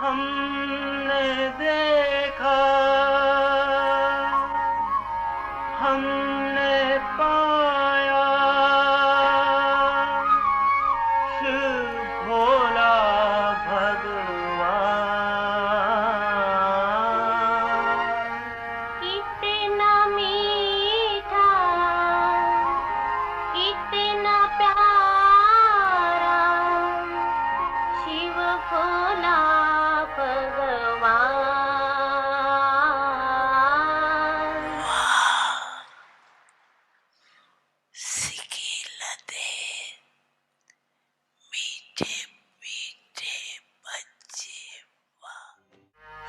हमने देखा, हमने पाया, शिव भोला भगवान। कितना मीठा, कितना प्यारा, शिव भोला भगवान। सिकिलते मीठे मीठे बच्चे,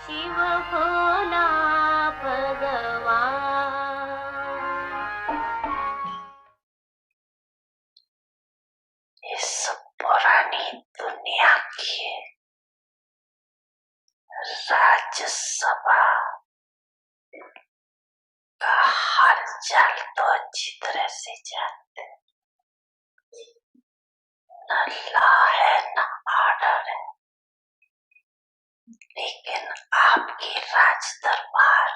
शिव भोला भगवान। इस पुरानी दुनिया की राज्यसभा का हालचाल तो अच्छी तरह से जानते, न लॉ है न ऑर्डर है, लेकिन आपकी राज दरबार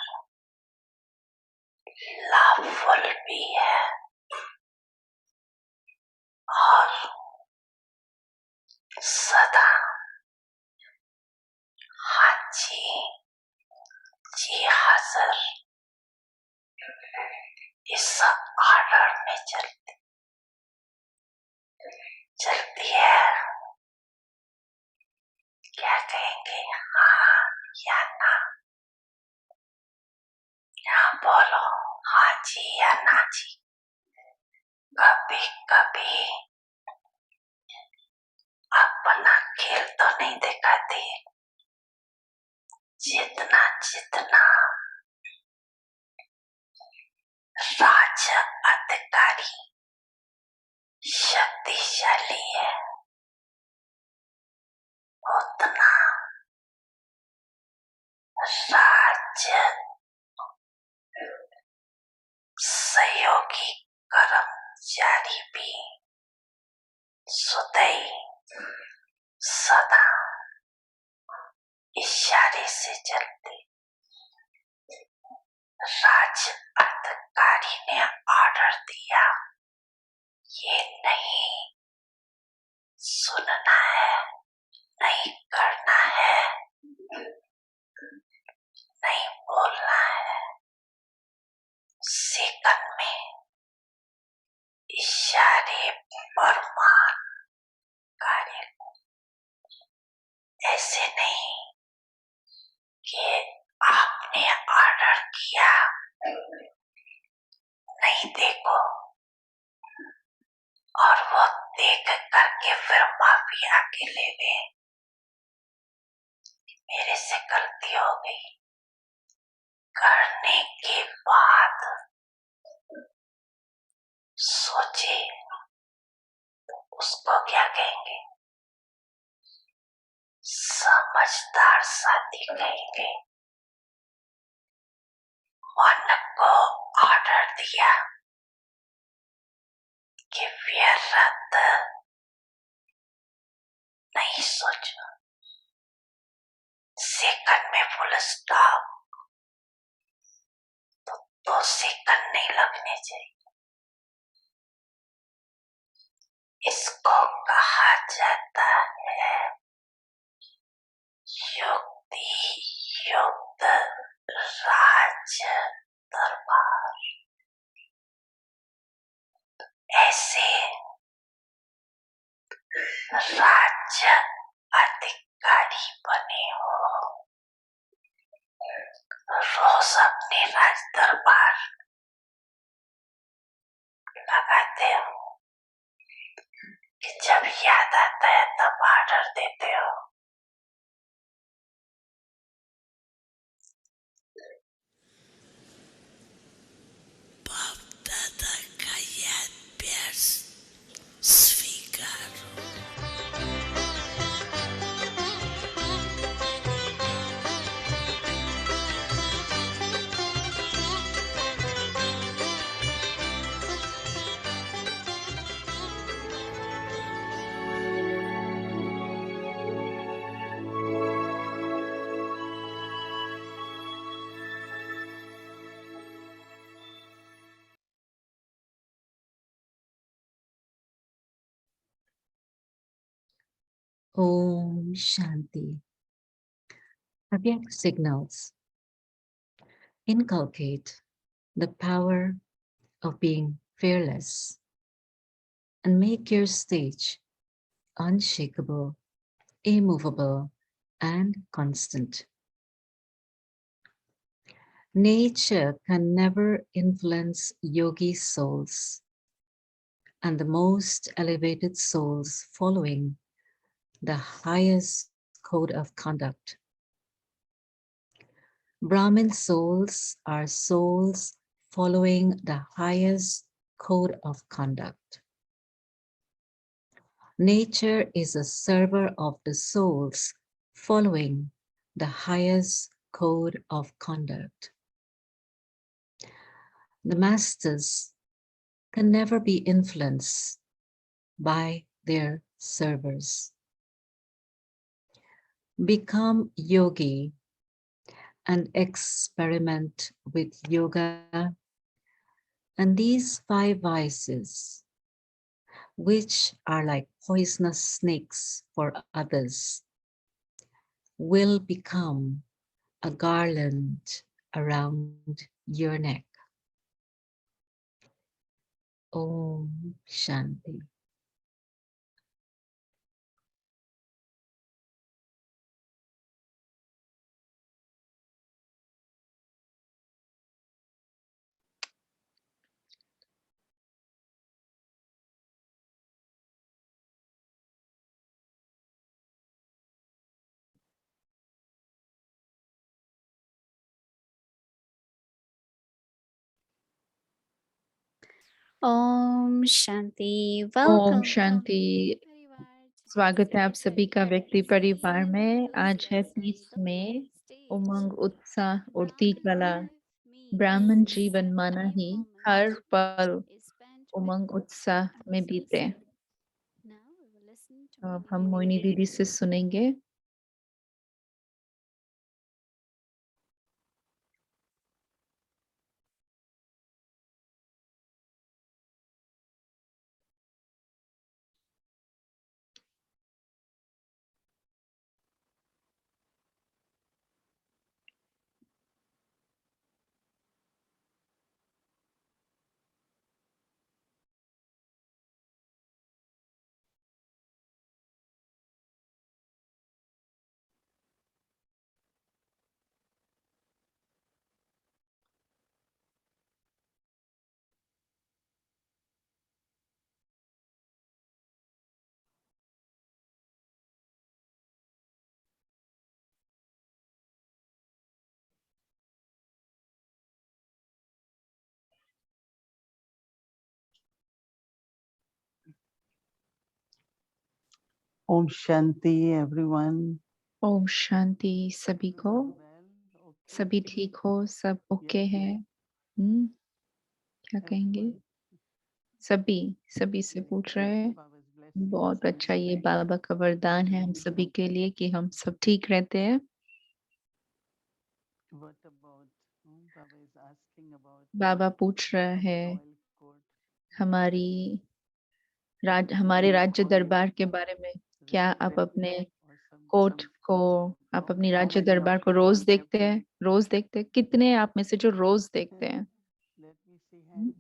लॉफुल भी है और सदा हाँ जी हाजिर इस ऑर्डर में चलती है। क्या कहेंगे, हाँ या ना? यहाँ बोलो हाँ जी या ना जी। कभी कभी अपना खेल तो नहीं दिखाती, जितना जितना राज्य अधिकारी शक्तिशाली है, उतना राज्य सहयोगी कर्मचारी भी सदैव सदा इशारे से चलते। राज्य अधिकारी ने ऑर्डर दिया, ये नहीं सुनना है, नहीं करना है, नहीं बोलना है। सेकंड में इशारे पर मान कार्य, ऐसे नहीं कि आपने ऑर्डर किया, नहीं देखो और वो देख करके फिर माफी आके ले ले, मेरे से गलती हो गई। करने के बाद सोचे उसको क्या कहेंगे, समझदार साथी कहेंगे। मन को ऑर्डर दिया कि व्यर्थ नहीं सोचो, सेकंड में फुल स्टॉप, तो 2 सेकंड नहीं लगने चाहिए। इसको कहा जाता है युक्ति युक्त राज्य दरबार। ऐसे राज्य अधिकारी बने हो, रोज अपने राज दरबार लगाते हो कि जब याद आता है तब ऑर्डर देते हो। बाप दादा का याद प्यार स्वीकारो। Om Shanti. Avyak signals inculcate the power of being fearless and make your stage unshakable, immovable, and constant. Nature can never influence yogi souls and the most elevated souls following the highest code of conduct. Brahmin souls are souls following the highest code of conduct. Nature is a server of the souls following the highest code of conduct. The masters can never be influenced by their servers. Become yogi and experiment with yoga and these 5 vices, which are like poisonous snakes for others, will become a garland around your neck. Om Shanti. Om Shanti Om welcome Shanti. स्वागत है आप सभी का व्यक्ति परिवार में। आज है 30 मई। उमंग, उत्साह और तीखला ब्राह्मण जीवन माना ही हर पल उमंग उत्साह में बीते। अब हम मोहिनी दीदी से सुनेंगे। Om Shanti everyone. Om Shanti सभी को। सभी ठीक हो? सब ओके है? क्या कहेंगे? सभी से पूछ रहे हैं। बहुत अच्छा, ये बाबा का वरदान है हम सभी के लिए कि हम सब ठीक रहते हैं। बाबा पूछ रहा है हमारे राज्य दरबार के बारे में। क्या आप अपने कोर्ट को, आप अपनी राज्य दरबार को रोज देखते हैं? रोज देखते हैं? कितने आप में से जो रोज देखते हैं?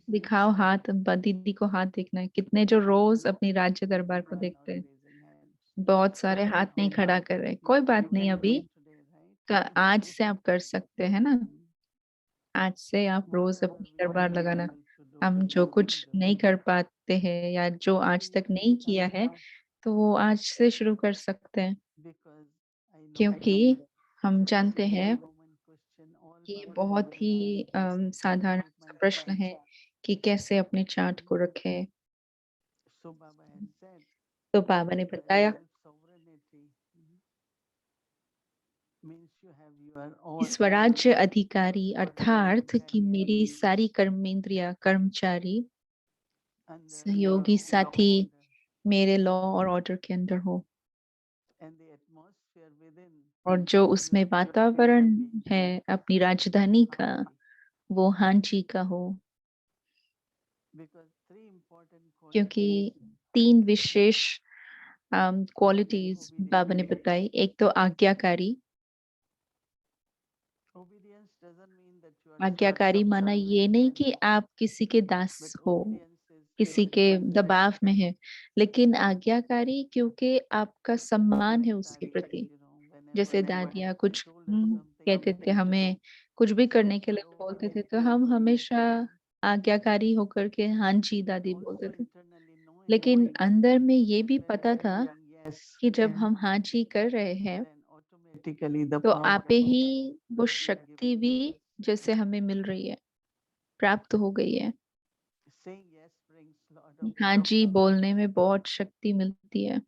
दिखाओ हाथ, दीदी को हाथ देखना है। कितने जो रोज अपनी राज्य दरबार को देखते हैं? बहुत सारे हाथ नहीं खड़ा कर रहे। कोई बात नहीं, अभी आज से आप कर सकते हैं ना। आज से आप रोज अपनी दरबार लगाना। हम जो कुछ नहीं कर पाते हैं या जो आज तक नहीं किया है, तो वो आज से शुरू कर सकते हैं, क्योंकि हम जानते हैं कि ये बहुत ही साधारण सा प्रश्न है कि कैसे अपने चार्ट को रखे। तो बाबा ने बताया स्वराज्य अधिकारी अर्थात कि मेरी सारी कर्मेंद्रिया कर्मचारी सहयोगी साथी मेरे लॉ और ऑर्डर के अंदर हो, और जो उसमें वातावरण है अपनी राजधानी का वो हांची का हो, क्योंकि 3 विशेष क्वालिटीज बाबा ने बताई। एक तो आज्ञाकारी। Obedience doesn't mean that you are आज्ञाकारी माना ये नहीं कि आप किसी के दास but हो, obedience is किसी के दबाव में है, लेकिन आज्ञाकारी क्योंकि आपका सम्मान है उसके प्रति। जैसे दादियाँ कुछ कहते थे, हमें कुछ भी करने के लिए बोलते थे तो हम हमेशा आज्ञाकारी होकर के हाँ जी दादी बोलते थे। लेकिन अंदर में ये भी पता था कि जब हम हाँ जी कर रहे हैं तो आपे ही वो शक्ति भी जैसे हमें मिल रही है, प्राप्त हो गई है। हाँ जी बोलने में बहुत शक्ति मिलती है।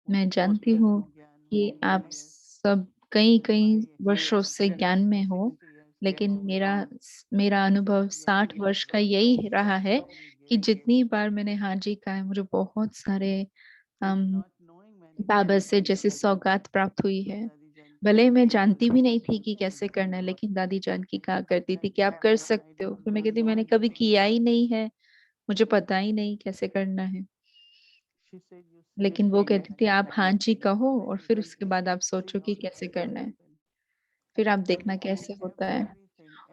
मैं जानती हूँ कि आप सब कई कई वर्षों से ज्ञान में हो, लेकिन मेरा मेरा अनुभव 60 वर्ष का यही रहा है कि जितनी बार मैंने हाँ जी कहा है, मुझे बहुत सारे बाबा से जैसे सौगात प्राप्त हुई है। भले मैं जानती भी नहीं थी कि कैसे करना है, लेकिन दादी जान की कहा करती थी कि आप कर सकते हो। फिर मैं कहती मैंने कभी किया ही नहीं है, मुझे पता ही नहीं कैसे करना है। लेकिन वो कहती थी आप हाँ जी कहो और फिर उसके बाद आप सोचो कि कैसे करना है, फिर आप देखना कैसे होता है।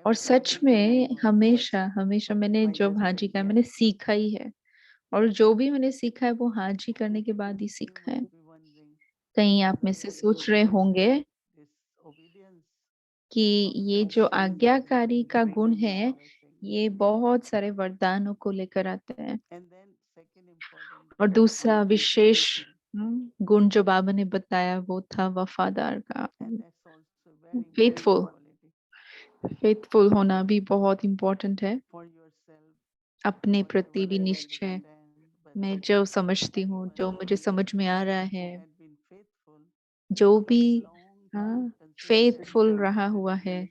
और सच में हमेशा हमेशा मैंने जो हाँ जी कहा मैंने सीखा ही है, और जो भी मैंने सीखा है वो हाँ जी करने के बाद ही सीखा है। कहीं आप में से सोच रहे होंगे कि ये जो आज्ञाकारी का गुण है ये बहुत सारे वरदानों को लेकर आता है। और दूसरा विशेष गुण जो बाबा ने बताया वो था वफादार का। फेथफुल फेथफुल होना भी बहुत इम्पोर्टेंट है। अपने प्रति भी निश्चय, मैं जो समझती हूँ, जो मुझे समझ में आ रहा है, जो भी हाँ फेथफुल रहा हुआ है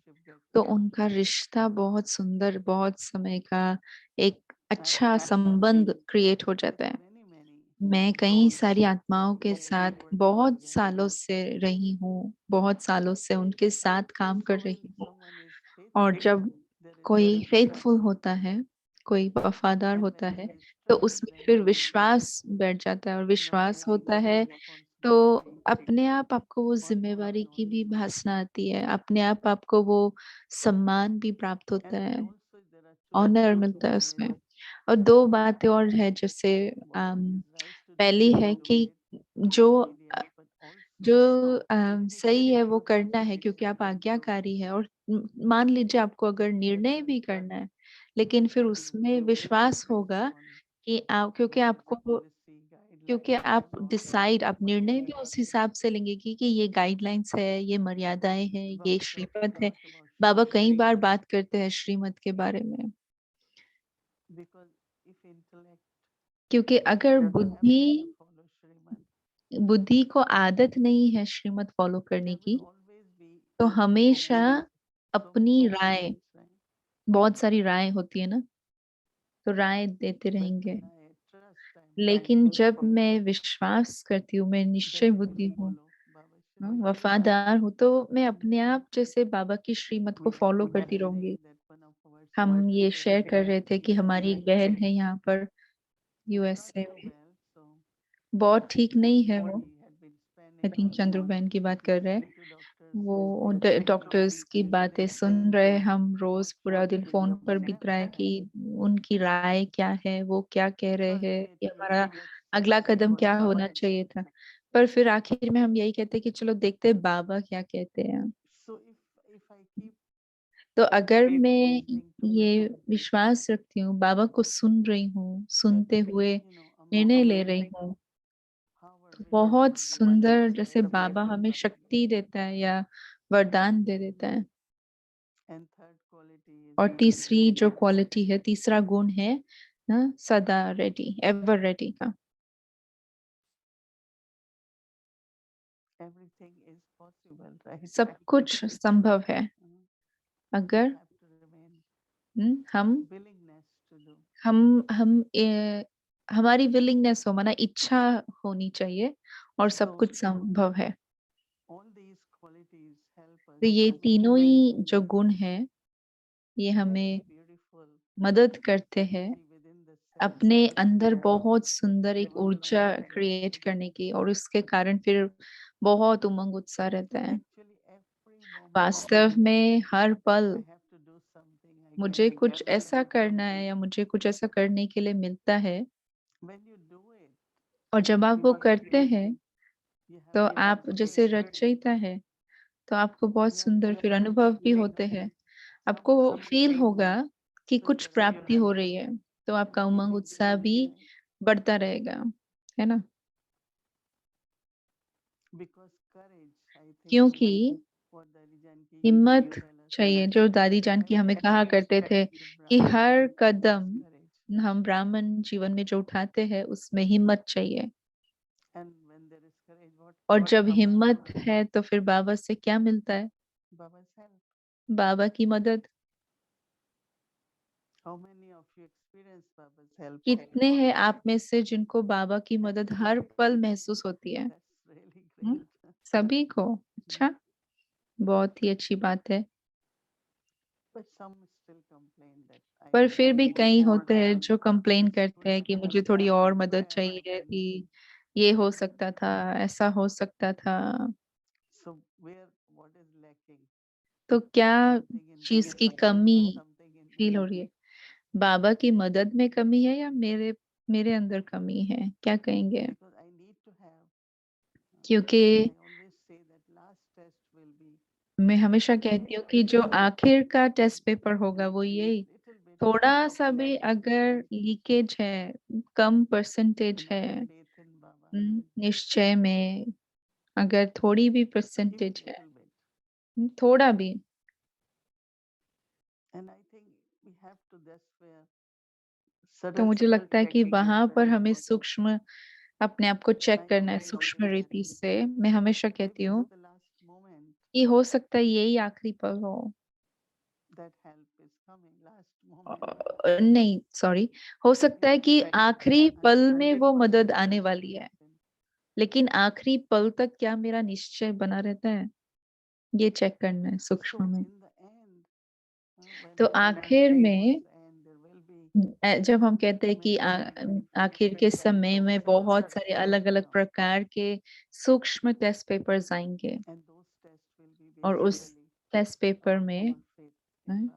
तो उनका रिश्ता बहुत सुंदर, बहुत समय का एक अच्छा संबंध क्रिएट हो जाता है। मैं कई सारी आत्माओं के साथ बहुत सालों से रही हूँ, बहुत सालों से उनके साथ काम कर रही हूँ, और जब कोई फेथफुल होता है, कोई वफादार होता है तो उसमें फिर विश्वास बैठ जाता है, और विश्वास होता है तो अपने आप आपको वो जिम्मेवारी की भी भासना आती है, अपने आप आपको वो सम्मान भी प्राप्त होता है, ऑनर मिलता है उसमें। और दो बातें और है, जैसे पहली है कि जो जो सही है वो करना है क्योंकि आप आज्ञाकारी है, और मान लीजिए आपको अगर निर्णय भी करना है लेकिन फिर उसमें विश्वास होगा कि आप क्योंकि आप डिसाइड, आप निर्णय भी उस हिसाब से लेंगे कि ये गाइडलाइंस है, ये मर्यादाएं हैं, ये श्रीमत है। बाबा कई बार बात करते हैं श्रीमत के बारे में, क्योंकि अगर बुद्धि को आदत नहीं है श्रीमत फॉलो करने की तो हमेशा अपनी राय, बहुत सारी राय होती है ना, तो राय देते रहेंगे। लेकिन जब मैं विश्वास करती हूँ, मैं निश्चय बुद्धि हूँ, वफादार हूँ, तो मैं अपने आप जैसे बाबा की श्रीमत को फॉलो करती रहूंगी। हम ये शेयर कर रहे थे कि हमारी एक बहन है यहाँ पर यूएसए में, बहुत ठीक नहीं है वो, आई थिंक चंद्रू बहन की बात कर रहे हैं। वो डॉक्टर्स की बातें सुन रहे, हम रोज पूरा दिन फोन पर बीत रहा है कि उनकी राय क्या है, वो क्या कह रहे हैं, कि हमारा अगला कदम क्या होना चाहिए था। पर फिर आखिर में हम यही कहते हैं कि चलो देखते हैं बाबा क्या कहते हैं। तो अगर मैं ये विश्वास रखती हूँ, बाबा को सुन रही हूँ, सुनते हुए निर्णय ले रही हूँ, तो बहुत सुंदर जैसे बाबा हमें शक्ति देता है या वरदान दे देता है। और तीसरी जो क्वालिटी है, तीसरा गुण है ना, सदा रेडी, एवर रेडी का। सब कुछ संभव है अगर हम हमारी विलिंगनेस हो, माना इच्छा होनी चाहिए, और सब कुछ संभव है। तो ये तीनों ही जो गुण है ये हमें मदद करते हैं अपने अंदर बहुत सुंदर एक ऊर्जा क्रिएट करने की, और उसके कारण फिर बहुत उमंग उत्साह रहता है। वास्तव में हर पल मुझे कुछ ऐसा करना है या मुझे कुछ ऐसा करने के लिए मिलता है, और जब आप वो करते हैं तो आप जैसे रचयिता है, तो आपको बहुत सुंदर फिर अनुभव भी होते हैं। आपको फील होगा कि कुछ प्राप्ति हो रही है, तो आपका उमंग उत्साह भी बढ़ता रहेगा, है ना? क्योंकि हिम्मत चाहिए, जो दादी जान की हमें कहा करते थे कि हर कदम हम ब्राह्मण जीवन में जो उठाते हैं उसमें हिम्मत चाहिए। और जब हिम्मत है तो फिर बाबा से क्या मिलता है? बाबा की मदद। कितने हैं आप में से जिनको बाबा की मदद हर पल महसूस होती है? सभी को। अच्छा, बहुत ही अच्छी बात है। पर फिर भी कई होते हैं जो कंप्लेन करते हैं कि मुझे थोड़ी और मदद चाहिए थी, ये हो सकता था, ऐसा हो सकता था। तो क्या चीज की कमी फील हो रही है? बाबा की मदद में कमी है या मेरे मेरे अंदर कमी है, क्या कहेंगे? क्योंकि मैं हमेशा कहती हूँ कि जो आखिर का टेस्ट पेपर होगा वो यही, थोड़ा सा भी अगर लीकेज है, कम परसेंटेज है, निश्चय में अगर थोड़ी भी परसेंटेज है, थोड़ा भी, तो मुझे लगता है कि वहां पर हमें सूक्ष्म अपने आप को चेक करना है, सूक्ष्म रीति से। मैं हमेशा कहती हूँ कि हो सकता है यही आखिरी पल हो। नहीं, सॉरी, हो सकता है कि आखिरी पल में वो मदद आने वाली है, लेकिन आखिरी पल तक क्या मेरा निश्चय बना रहता है, ये चेक करना है सूक्ष्म में। तो आखिर में जब हम कहते हैं कि आखिर के समय में बहुत सारे अलग अलग प्रकार के सूक्ष्म टेस्ट पेपर्स आएंगे, और उस टेस्ट पेपर में हम्म,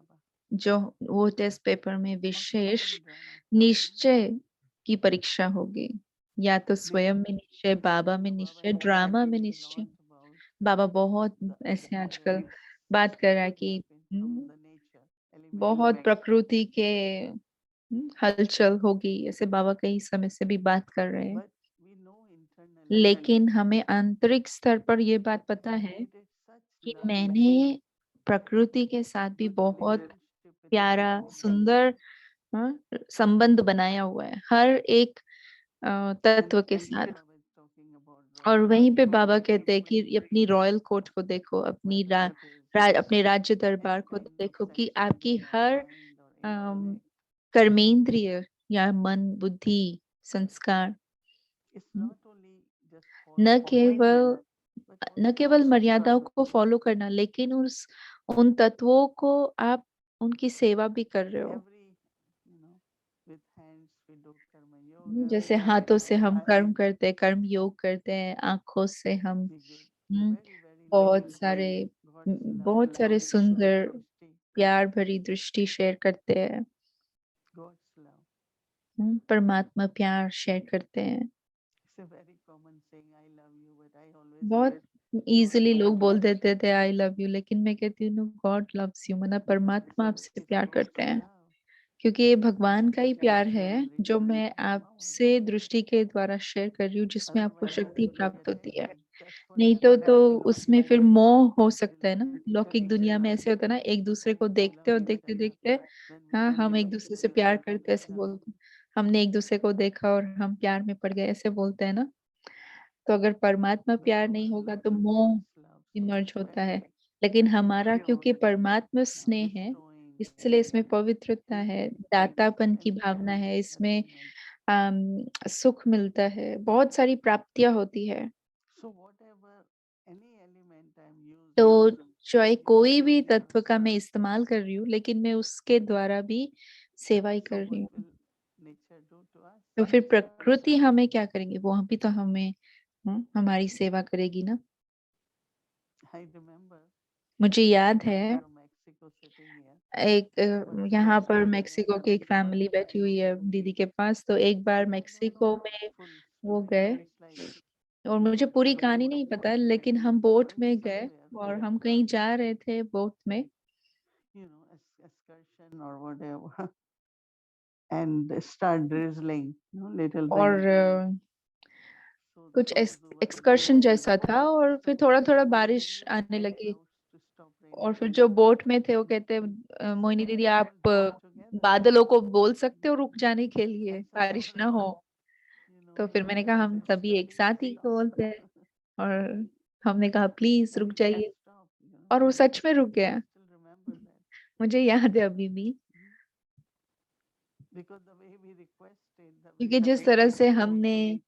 जो वो टेस्ट पेपर में विशेष निश्चय की परीक्षा होगी, या तो स्वयं में निश्चय, बाबा में निश्चय, ड्रामा में निश्चय। बाबा बहुत ऐसे आजकल बात कर रहा है कि बहुत प्रकृति के हलचल होगी, ऐसे बाबा कई समय से भी बात कर रहे हैं। लेकिन हमें आंतरिक स्तर पर ये बात पता है कि मैंने प्रकृति के साथ भी बहुत प्यारा सुंदर संबंध बनाया हुआ है, हर एक तत्व के साथ। और वहीं पे बाबा कहते हैं कि अपनी रॉयल कोर्ट को देखो, अपने राज्य दरबार को देखो, कि आपकी हर कर्मेंद्रिय या मन, बुद्धि, संस्कार हम्म, न केवल न केवल मर्यादाओं को फॉलो करना, लेकिन उन तत्वों को आप उनकी सेवा भी कर रहे हो। जैसे हाथों से हम कर्म करते हैं, कर्म योग करते हैं, आंखों से हम हम्म, बहुत सारे सुंदर प्यार भरी दृष्टि शेयर करते हैं, परमात्मा प्यार शेयर करते हैं। बहुत इजीली लोग बोल देते थे आई लव यू, लेकिन मैं कहती हूँ गॉड लव्स यू, मतलब परमात्मा आपसे प्यार करते हैं। क्योंकि ये भगवान का ही प्यार है जो मैं आपसे दृष्टि के द्वारा शेयर कर रही हूँ, जिसमें आपको शक्ति प्राप्त होती है। नहीं तो उसमें फिर मोह हो सकता है ना। लौकिक दुनिया में ऐसे होता है ना, एक दूसरे को देखते और देखते देखते, हाँ हम एक दूसरे से प्यार करते ऐसे बोलते हैं। हमने एक दूसरे को देखा और हम प्यार में पड़ गए ऐसे बोलते हैं ना। तो अगर परमात्मा प्यार नहीं होगा तो मोह इमर्ज होता है। लेकिन हमारा क्योंकि परमात्मा स्नेह है, इसलिए इसमें पवित्रता है, दातापन की भावना है, इसमें सुख मिलता है, बहुत सारी प्राप्तियां होती है। तो चाहे कोई भी तत्व का मैं इस्तेमाल कर रही हूँ, लेकिन मैं उसके द्वारा भी सेवा ही कर रही हूँ। तो फिर प्रकृति हमें क्या करेंगे? वो भी तो हमें हमारी सेवा करेगी ना। मुझे याद है एक यहाँ पर मेक्सिको की एक फैमिली बैठी हुई है दीदी के पास। तो एक बार मेक्सिको में वो गए, और मुझे पूरी कहानी नहीं पता, लेकिन हम बोट में गए और हम कहीं जा रहे थे बोट में। excursion or whatever, and start drizzling, little और rain. कुछ एक्सकर्शन जैसा था, और फिर थोड़ा थोड़ा बारिश आने लगी। और फिर जो बोट में थे वो कहते, मोहिनी दीदी आप बादलों को बोल सकते हो रुक जाने के लिए, बारिश ना हो। तो फिर मैंने कहा हम सभी एक साथ ही बोलते हैं, और हमने कहा प्लीज रुक जाइए, और वो सच में रुक गया। मुझे याद है अभी भी, क्योंकि जिस तरह से हमने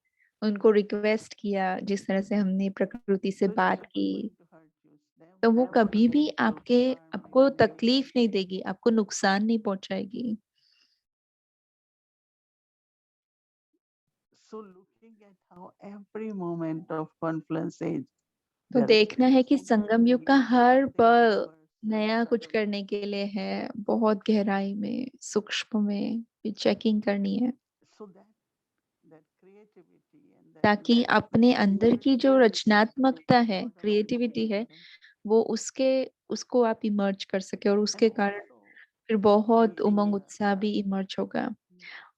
उनको रिक्वेस्ट किया, जिस तरह से हमने प्रकृति से बात की, तो वो कभी भी आपको तकलीफ नहीं देगी, आपको नुकसान नहीं पहुंचाएगी। तो देखना है कि संगम युग का हर पल नया कुछ करने के लिए है, बहुत गहराई में, सूक्ष्म में भी चेकिंग करनी है, ताकि अपने अंदर की जो रचनात्मकता है, क्रिएटिविटी है, वो उसको आप इमर्ज कर सके, और उसके कारण फिर बहुत उमंग उत्साह भी इमर्ज होगा।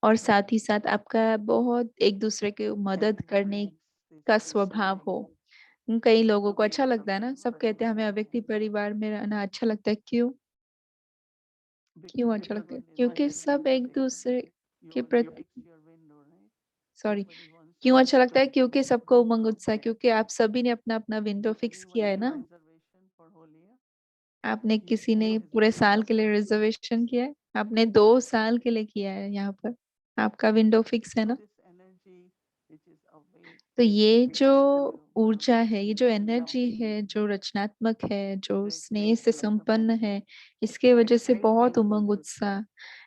और साथ ही साथ आपका बहुत एक दूसरे की मदद करने का स्वभाव हो। कई लोगों को अच्छा लगता है ना, सब कहते हैं हमें अव्यक्ति परिवार में रहना अच्छा लगता है। क्यों क्यों अच्छा लगता है? क्योंकि सब एक दूसरे के प्रति, सॉरी, क्यों अच्छा लगता है? क्योंकि सबको उमंग उत्साह, क्योंकि आप सभी ने अपना अपना विंडो फिक्स किया है ना। आपने किसी ने पूरे साल के लिए रिजर्वेशन किया है, आपने 2 साल के लिए किया है यहाँ पर, आपका विंडो फिक्स है ना। तो ये जो ऊर्जा है, ये जो एनर्जी है, जो रचनात्मक है, जो स्नेह से संपन्न है, इसके वजह से बहुत उमंग उत्साह,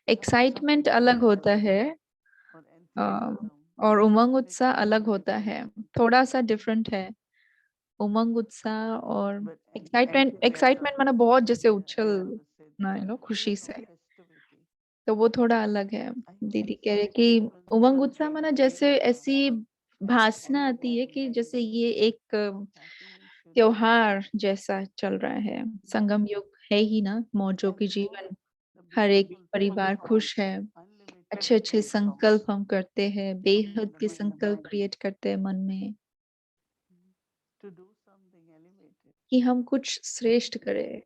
एक्साइटमेंट अलग होता है, अ, और उमंग उत्साह अलग होता है, थोड़ा सा डिफरेंट है। उमंग उत्साह और एक्साइटमेंट, एक्साइटमेंट माना बहुत जैसे उछलना, खुशी से, तो वो थोड़ा अलग है। दीदी कह रहे कि उमंग उत्साह माना जैसे ऐसी भासना आती है कि जैसे ये एक त्योहार जैसा चल रहा है। संगम युग है ही ना, मौजों की जीवन, हर एक परिवार खुश है, अच्छे अच्छे संकल्प हम करते हैं, बेहद के संकल्प क्रिएट करते हैं मन में, कि हम कुछ श्रेष्ठ करें,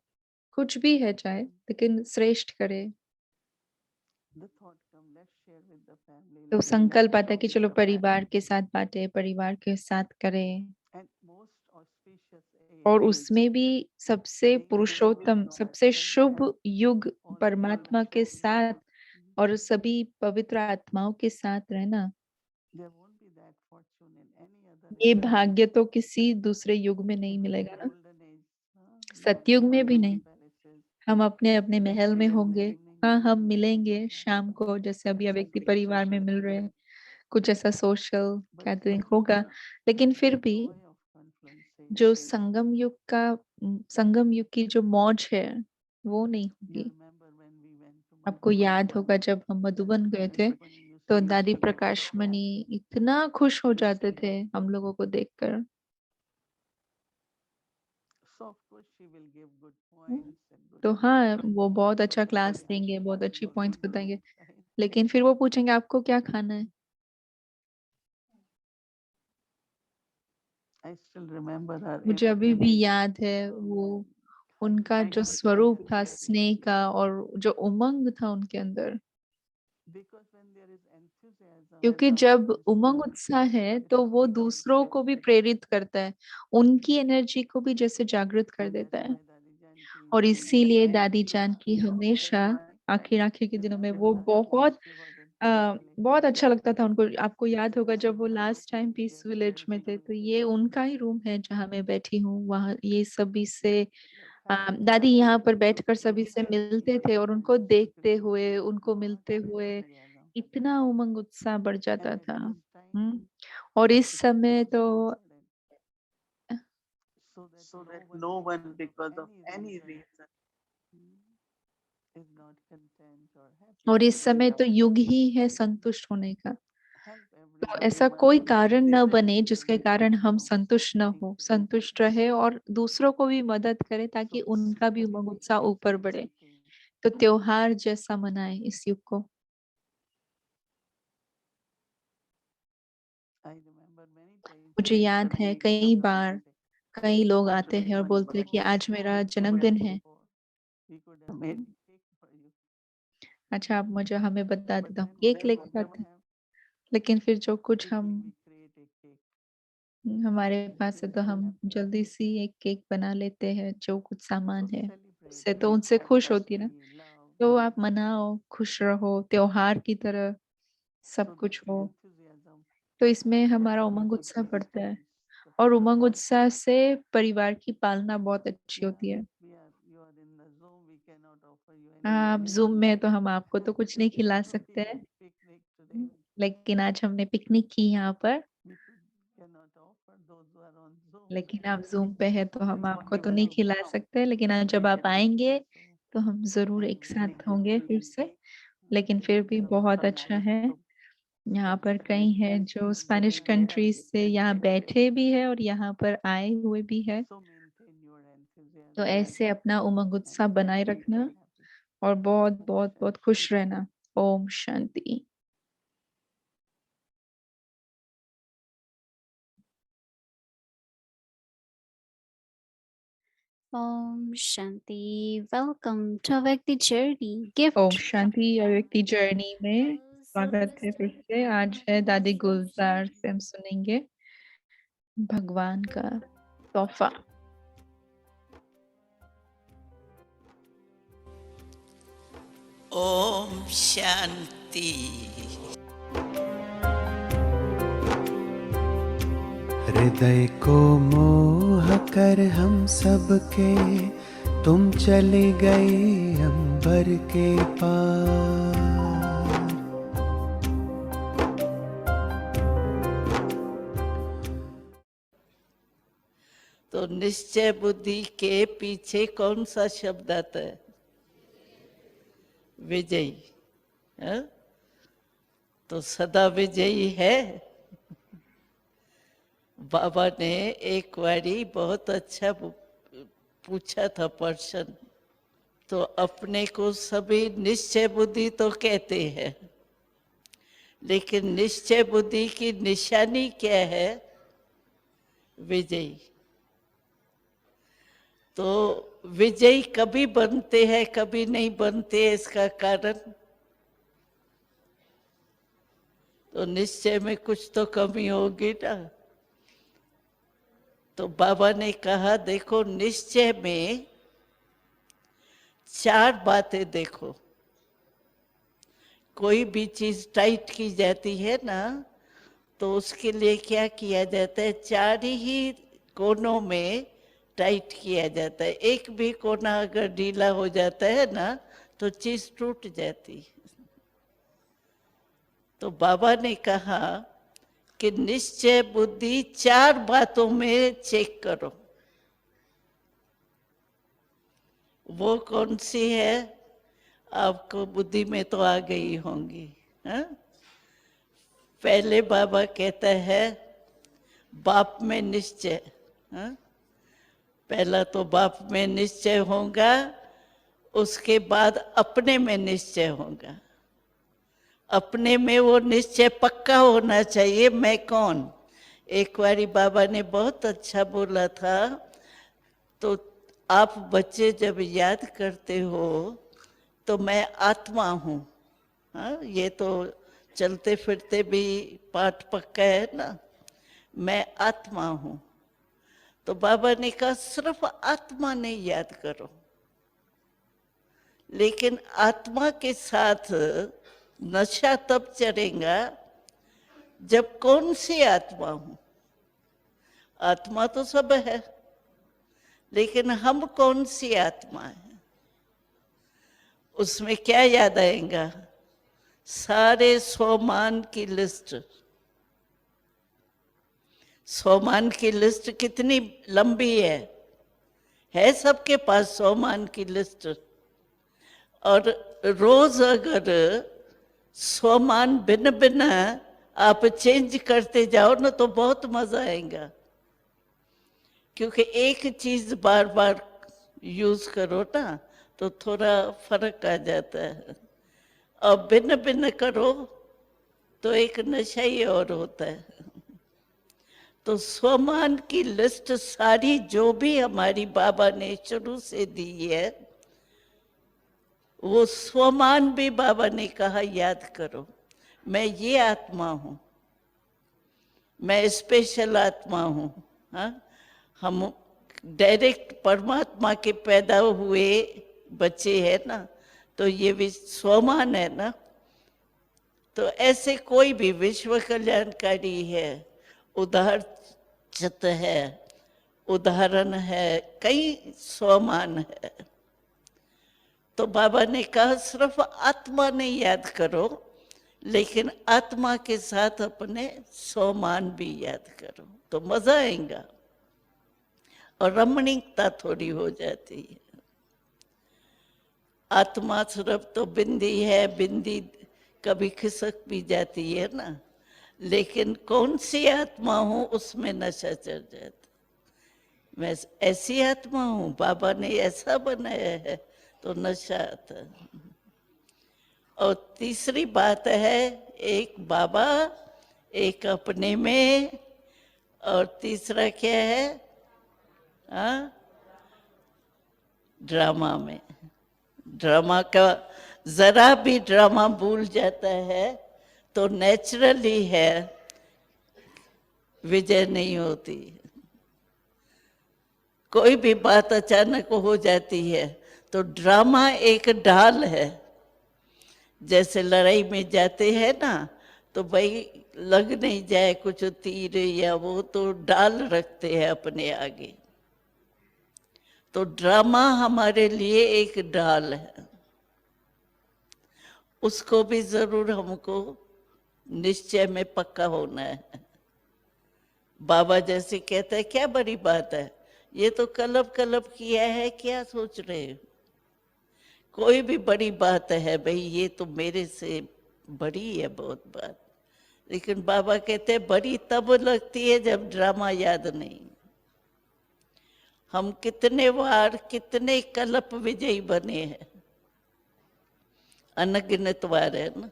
कुछ भी है चाहे, लेकिन श्रेष्ठ करें। तो संकल्प आता है कि चलो परिवार के साथ बांटे, परिवार के साथ करें, और उसमें भी सबसे पुरुषोत्तम, सबसे शुभ युग परमात्मा के साथ और सभी पवित्र आत्माओं के साथ रहना, ये भाग्य तो किसी दूसरे युग में नहीं मिलेगा ना, सतयुग में भी नहीं। हम अपने अपने महल में होंगे, हाँ हम मिलेंगे शाम को, जैसे अभी व्यक्ति परिवार में मिल रहे हैं, कुछ ऐसा सोशल गैदरिंग होगा, लेकिन फिर भी जो संगम युग की जो मौज है वो नहीं होगी। आपको याद होगा जब हम मधुबन गए थे, तो दादी प्रकाश मणि इतना खुश हो जाते थे हम लोगों को देखकर। तो हाँ, वो बहुत अच्छा क्लास देंगे, बहुत अच्छी पॉइंट्स बताएंगे, लेकिन फिर वो पूछेंगे आपको क्या खाना है। मुझे अभी भी याद है वो, उनका जो स्वरूप था स्नेह का, और जो उमंग था उनके अंदर, क्योंकि जब उमंग उत्साह है तो वो दूसरों को भी प्रेरित करता है, उनकी एनर्जी को भी जैसे जागृत कर देता है। और इसीलिए दादी जान की हमेशा आखिर आखिर के दिनों में वो बहुत अच्छा लगता था उनको। आपको याद होगा जब वो लास्ट टाइम पीस विलेज में थे, तो ये उनका ही रूम है जहाँ मैं बैठी हूँ, वहाँ ये सभी से दादी यहाँ पर बैठकर सभी से मिलते थे, और उनको देखते हुए, उनको मिलते हुए इतना उमंग उत्साह बढ़ जाता And at था। this time, और इस it समय was तो so sudden, so that no one, because of any reason, is not content or happy. और इस समय तो युग ही है संतुष्ट होने का। Help तो everyone ऐसा to कोई be कारण न happy बने so जिसके that कारण हम no संतुष्ट न thing हो, to संतुष्ट रहे और दूसरों को भी मदद करे ताकि So उनका भी उमंग celebrate उत्साह like ऊपर बढ़े। celebrating. तो त्योहार जैसा मनाए इस युग को। I remember many times मुझे people याद है came कई around बार and say, कई लोग आते today हैं और my बोलते हैं कि birthday. आज मेरा "Oh, जन्मदिन है। we could have made cake for you." अच्छा, आप मुझे हमें बता But देता हूँ when केक we लेके don't आते हैं। have, लेकिन फिर जो कुछ quickly हम we create a cake. हमारे पास है People तो feel हम happy. जल्दी सी एक केक बना लेते हैं जो कुछ सामान So है celebrate उससे, तो with उनसे खुश होती है ना। happy love. तो आप मनाओ, खुश रहो, त्योहार की तरह सब So कुछ that हो। enthusiasm तो इसमें for हमारा उमंग community उत्साह बढ़ता है expands. और उमंग उत्साह से परिवार की पालना बहुत अच्छी Yeah, होती है। you are in the Zoom. We cannot offer you हाँ, आप anything. जूम में है तो हम आपको तो कुछ नहीं खिला So सकते we हैं, had picnic today. लेकिन आज हमने पिकनिक की यहाँ पर। Cannot offer those who are on Zoom. लेकिन आप जूम पे है तो हम We आपको only तो नहीं will खिला come. सकते, लेकिन आज जब आप आएंगे तो हम जरूर एक And साथ होंगे फिर से। लेकिन there फिर are भी some बहुत from अच्छा है। यहाँ पर Spanish कई हैं countries जो who Spanish are there. Countries से यहाँ बैठे भी है और यहाँ पर आए हुए भी है। So maintain your तो enthusiasm ऐसे अपना उमंग उत्साह and बनाए be रखना happy. और बहुत Om बहुत बहुत Shanti. खुश रहना। ओम शांति। Om Shanti. Welcome to Avyakti Journey Gift. Om Shanti Avyakti journey में स्वागत है फिर से। आज है दादी गुलजार से हम सुनेंगे भगवान का तोहफा। ओम शांति। हृदय को मोह कर हम सबके तुम चली गई अंबर के पार। तो निश्चय बुद्धि के पीछे कौन सा शब्द आता है? विजयी। हाँ? तो सदा विजयी है। बाबा ने एक बारी बहुत अच्छा पूछा था प्रश्न। तो अपने को सभी निश्चय बुद्धि तो कहते हैं, लेकिन निश्चय बुद्धि की निशानी क्या है? विजयी। तो विजयी कभी बनते हैं कभी नहीं बनते, इसका कारण तो निश्चय में कुछ तो कमी होगी ना। तो बाबा ने कहा देखो निश्चय में 4 बातें देखो। कोई भी चीज टाइट की जाती है ना, तो उसके लिए क्या किया जाता है? 4 ही कोनों में टाइट किया जाता है। एक भी कोना अगर ढीला हो जाता है ना तो चीज टूट जाती है। तो बाबा ने कहा कि निश्चय बुद्धि 4 बातों में चेक करो। वो कौन सी है? आपको बुद्धि में तो आ गई होंगी। हाँ? पहले बाबा कहता है बाप में निश्चय। हाँ? पहला तो बाप में निश्चय होगा, उसके बाद अपने में निश्चय होगा। अपने में वो निश्चय पक्का होना चाहिए, मैं कौन। एक बारी बाबा ने बहुत अच्छा बोला था, तो आप बच्चे जब याद करते हो तो मैं आत्मा हूँ। हाँ, ये तो चलते फिरते भी पाठ पक्का है ना, मैं आत्मा हूँ। तो बाबा ने कहा सिर्फ आत्मा नहीं याद करो, लेकिन आत्मा के साथ नशा तब चढ़ेगा जब कौन सी आत्मा हूं। आत्मा तो सब है, लेकिन हम कौन सी आत्मा है? उसमें क्या याद आएगा? सारे स्वमान की लिस्ट, स्वमान की लिस्ट कितनी लंबी है सबके पास स्वमान की लिस्ट। और रोज अगर स्वमान भिन्न भिन्न आप चेंज करते जाओ ना तो बहुत मजा आएगा, क्योंकि एक चीज बार बार यूज करो ना तो थोड़ा फर्क आ जाता है, और भिन्न भिन्न करो तो एक नशा ही और होता है। तो स्वमान की लिस्ट सारी जो भी हमारी बाबा ने शुरू से दी है, वो स्वमान भी बाबा ने कहा याद करो, मैं ये आत्मा हूं, मैं स्पेशल आत्मा हूं। हाँ, हम डायरेक्ट परमात्मा के पैदा हुए बच्चे हैं ना, तो ये भी स्वमान है ना। तो ऐसे कोई भी विश्व कल्याणकारी है, उदाहरण है, उदाहरण है, कई स्वमान है। तो बाबा ने कहा सिर्फ आत्मा नहीं याद करो, लेकिन आत्मा के साथ अपने स्वमान भी याद करो, तो मजा आएगा और रमणीकता थोड़ी हो जाती है। आत्मा सिर्फ तो बिंदी है, बिंदी कभी खिसक भी जाती है ना, लेकिन कौन सी आत्मा हूं उसमें नशा चढ़ जाता। मैं ऐसी आत्मा हूं, बाबा ने ऐसा बनाया है, तो नशा आता है। और तीसरी बात है, एक बाबा, एक अपने में, और तीसरा क्या है? ड्रामा में। ड्रामा का जरा भी ड्रामा भूल जाता है तो नेचुरली है विजय नहीं होती। कोई भी बात अचानक हो जाती है तो ड्रामा एक ढाल है। जैसे लड़ाई में जाते हैं ना, तो भाई लग नहीं जाए कुछ तीर या वो, तो ढाल रखते हैं अपने आगे। तो ड्रामा हमारे लिए एक ढाल है, उसको भी जरूर हमको निश्चय में पक्का होना है। बाबा जैसे कहते हैं, क्या बड़ी बात है, ये तो कलब कलब किया है, क्या सोच रहे हो? कोई भी बड़ी बात है भाई, ये तो मेरे से बड़ी है बहुत बात। लेकिन बाबा कहते हैं बड़ी तब लगती है जब ड्रामा याद नहीं। हम कितने बार कितने कल्प विजयी बने हैं, अनगिनत बार है ना।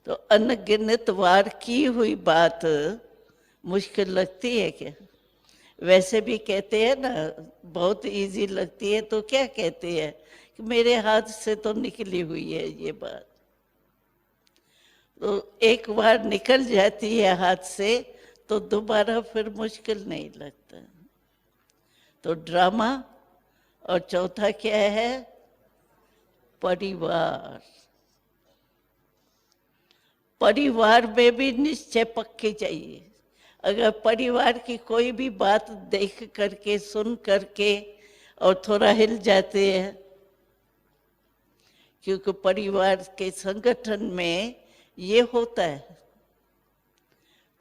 तो अनगिनत बार की हुई बात मुश्किल लगती है क्या? वैसे भी कहते हैं ना, बहुत इजी लगती है, तो क्या कहते हैं कि मेरे हाथ से तो निकली हुई है ये बात। तो एक बार निकल जाती है हाथ से तो दोबारा फिर मुश्किल नहीं लगता। तो ड्रामा, और चौथा क्या है? परिवार। परिवार में भी निश्चय पक्के चाहिए। अगर परिवार की कोई भी बात देख करके, सुन करके और थोड़ा हिल जाते हैं, क्योंकि परिवार के संगठन में ये होता है,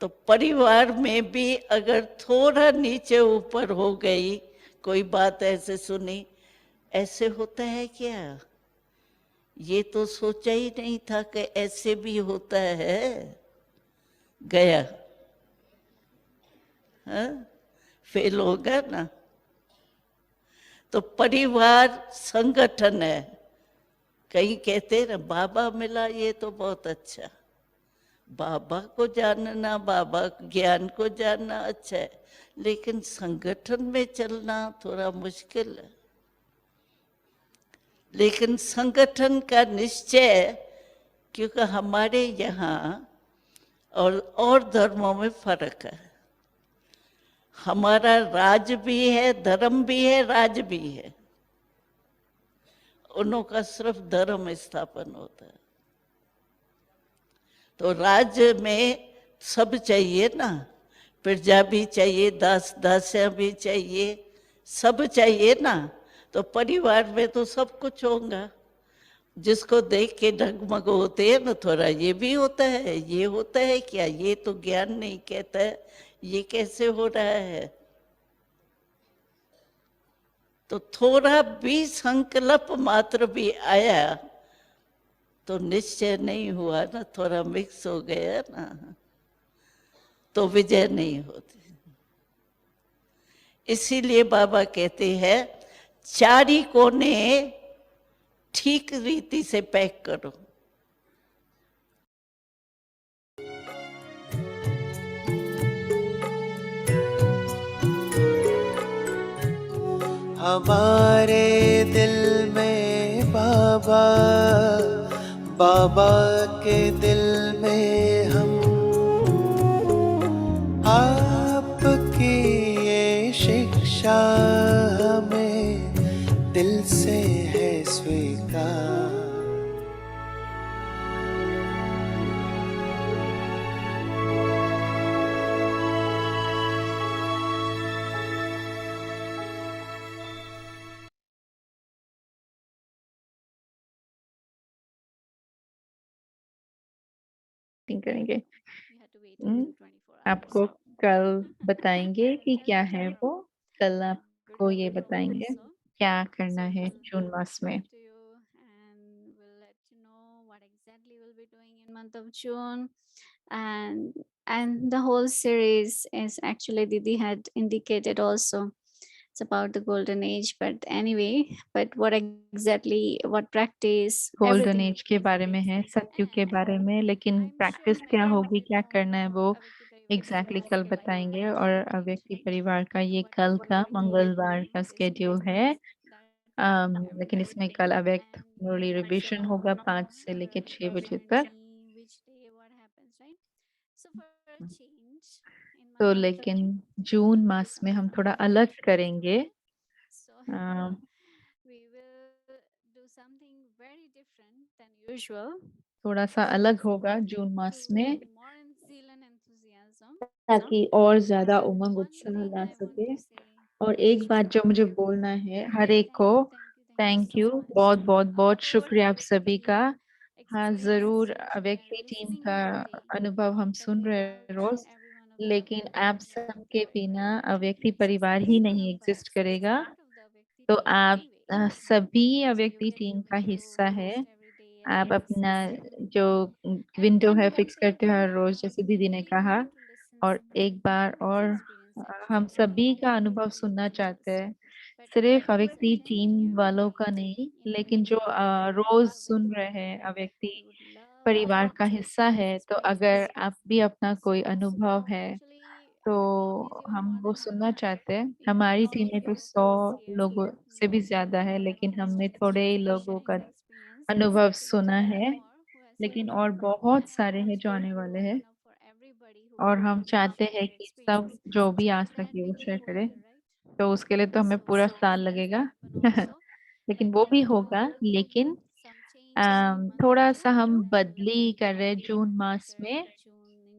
तो परिवार में भी अगर थोड़ा नीचे ऊपर हो गई, कोई बात ऐसे सुनी, ऐसे होता है क्या, ये तो सोचा ही नहीं था कि ऐसे भी होता है, गया, हाँ? फेल होगा ना। तो परिवार संगठन है। कई कहते हैं ना, बाबा मिला ये तो बहुत अच्छा, बाबा को जानना, बाबा ज्ञान को जानना अच्छा है, लेकिन संगठन में चलना थोड़ा मुश्किल है। लेकिन संगठन का निश्चय, क्योंकि हमारे यहाँ और धर्मों में फर्क है। हमारा राज भी है, धर्म भी है, राज भी है। उन्हों का सिर्फ धर्म स्थापन होता है। तो राज्य में सब चाहिए ना, प्रजा भी चाहिए, दास दासियां भी चाहिए, सब चाहिए ना। तो परिवार में तो सब कुछ होगा। जिसको देख के डगमग होते हैं ना थोड़ा, ये भी होता है, ये होता है क्या, ये तो ज्ञान नहीं कहता है, ये कैसे हो रहा है। तो थोड़ा भी संकल्प मात्र भी आया तो निश्चय नहीं हुआ ना, थोड़ा मिक्स हो गया ना, तो विजय नहीं होती। इसीलिए बाबा कहते हैं चारी कोने ठीक रीति से पैक करो। हमारे दिल में बाबा, बाबा के दिल में हम, आपकी ये शिक्षा हमें दिल से है स्वीकार। मीटिंग करेंगे। You had to wait hmm, until 24 hours. आपको कल बताएंगे कि क्या है वो, कल Good आपको luck ये to you all बताएंगे also. क्या करना So है we'll जून मास में। talk to you and we'll let you know what exactly we'll be doing in month of June. And the whole series is actually Didi had indicated also. It's about the golden age, but anyway, but what exactly, what practice, golden everything age के बारे में है, सत्युग के बारे में, लेकिन I'm practice sure क्या everybody होगी, क्या from करना है वो Avyakti Parivar एग्जैक्टली series कल के बारे में बताएंगे। और बताएंगे, अव्यक्ति right? परिवार का ये What कल का exactly we'll be मंगलवार doing, का this स्केड्यूल practice है। that लेकिन everybody इसमें will कल do अव्यक्त and मुरली we'll let रिविजन you होगा know 5 से लेकर 6 बजे तक। exactly which day what happens, right? So for a change in तो month of लेकिन June, जून we'll do मास में हम something थोड़ा very अलग different. करेंगे। So a, we will do something very different than usual थोड़ा सा अलग होगा जून to मास में, bring more zeal and enthusiasm. ताकि और ज्यादा And उमंग one उत्साह thing ला I want सके। to say और is एक बात जो मुझे बोलना है हर एक को, thank thank you you, so much बहुत बहुत बहुत for शुक्रिया आप having सभी का। the हाँ experience जरूर and अव्यक्ति टीम listening का every day अनुभव हम that सुन we रहे have हैं from rose, every one of the लेकिन Avyakti आप team सबके बिना members. अव्यक्ति It's just परिवार a ही lesson नहीं of एग्जिस्ट us. It's करेगा। part of the Avyakti तो team आप anyway. सभी So you अव्यक्ति get team to का be हिस्सा है। focused every day as आप well as अपना listening. जो And विंडो है one फिक्स thing करते हो हर रोज, जैसे we दीदी ने really कहा। want to listen और एक बार everyone's और experience हम actually, सभी का not अनुभव only सुनना चाहते individuals. हैं, But सिर्फ we अव्यक्ति टीम present you वालों का नहीं, in a लेकिन जो video that rose our soon Avyakti रहे team हैं made. अव्यक्ति We would love परिवार का to हिस्सा hear है, the तो अगर experiences. आप भी अपना कोई अनुभव So है actually तो our team is even हम more वो than सुनना 100. चाहते हैं। We have हमारी टीम में तो 100 100 here. लोगों से भी ज्यादा है, Who लेकिन has हमने just थोड़े ही लोगों sharing का their experience. अनुभव But सुना there are है, more who has लेकिन already और come. बहुत And सारे I हैं जो want आने to वाले हैं। open up for everybody who और would हम like to चाहते share हैं their कि सब experience जो भी आ so that सके we वो can शेयर go करे। ahead, right? तो उसके लिए तो हमें पूरा So साल let's लगेगा happen also. लेकिन Like वो we भी have to होगा। do लेकिन some changes in month of थोड़ा सा June, हम and बदली कर रहे हैं जून मास after में, June,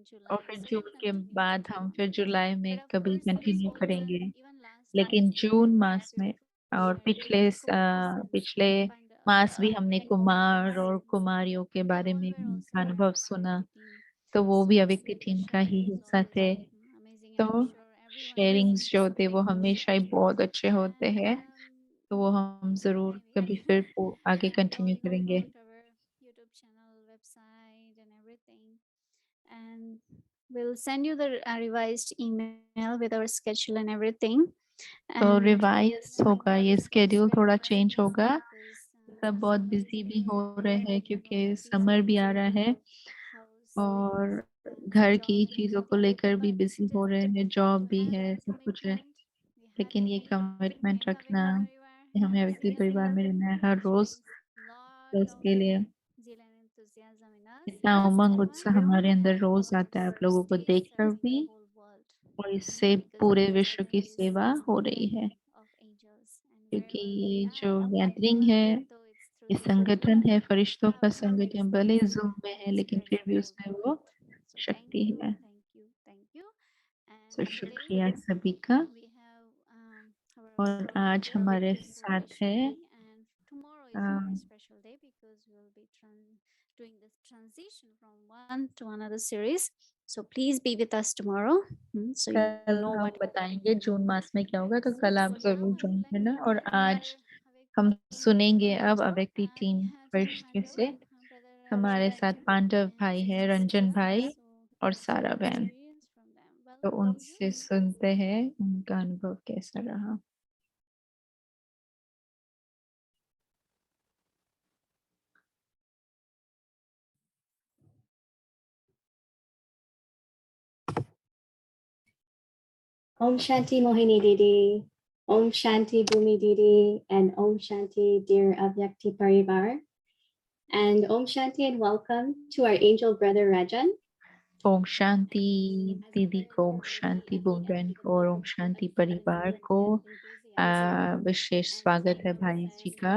in और July we फिर still जून के continue to बाद do. हम फिर जुलाई में But of कभी course, this कंटिन्यू year, करेंगे। even last लेकिन year, जून as मास में beautifully और shared, we had COVID. पिछले Kind मास भी of हमने many कुमार और reasons. कुमारियों के They बारे all में were also उनका part अनुभव of the सुना, Avyakti team. तो वो So भी this अव्यक्ति टीम का sharing ही was हिस्सा always थे। amazing, and तो I'm sure everyone sharings listening जो also थे वो can हमेशा ही appreciate. बहुत अच्छे होते And हैं, तो वो हम जरूर anyway, कभी फिर आगे and कंटिन्यू don't know करेंगे। about our YouTube channel, website, and everything. And we'll send you the revised email with our schedule and everything. तो And रिवाइज होगा, ये स्केड्यूल थोड़ा चेंज होगा। because सब बहुत बिजी भी हो रहे हैं क्योंकि समर भी आ रहा है, और घर की चीज़ों को लेकर भी बिजी हो रहे हैं, जॉब भी है, सब कुछ है। लेकिन ये कमिटमेंट रखना कि हमें अव्यक्ति परिवार में रहना है हर रोज, तो उसके लिए इतना उमंग उत्साह हमारे अंदर रोज आता है, आप लोगों को देखकर भी, और इससे पूरे विश्व की सेवा हो रही है। क्योंकि ये जो गैदरिंग है, ये संगठन है, फरिश्तों का संगठन, भले जूम में है लेकिन फिर भी उसमें वो शक्ति है। तो शुक्रिया सभी का। और आज हमारे साथ है doing this transition from one to another series. So please be with us tomorrow. So you कल know हम what बताएंगे जून मास में क्या होगा, तो So कल आप for now, जरूर I would ज्वाइन like करना। to और आज invite हम Avekti सुनेंगे अब Pancho अव्यक्ति and team Brother first Pancho, से। Brother हमारे Ranjan साथ पांडव and भाई है, Sister रंजन Sarah. भाई So और let's सारा बहन। experience from them. तो Welcome उनसे you. सुनते हैं उनका अनुभव कैसा रहा। Om Shanti Mohini Didi, Om Shanti Bhumi Didi, and Om Shanti dear Avyakti Parivar. And Om Shanti and welcome to our angel brother Rajan. Om Shanti दीदी को, ओम शांति बहन को और ओम शांति परिवार को विशेष स्वागत है भाई जी का।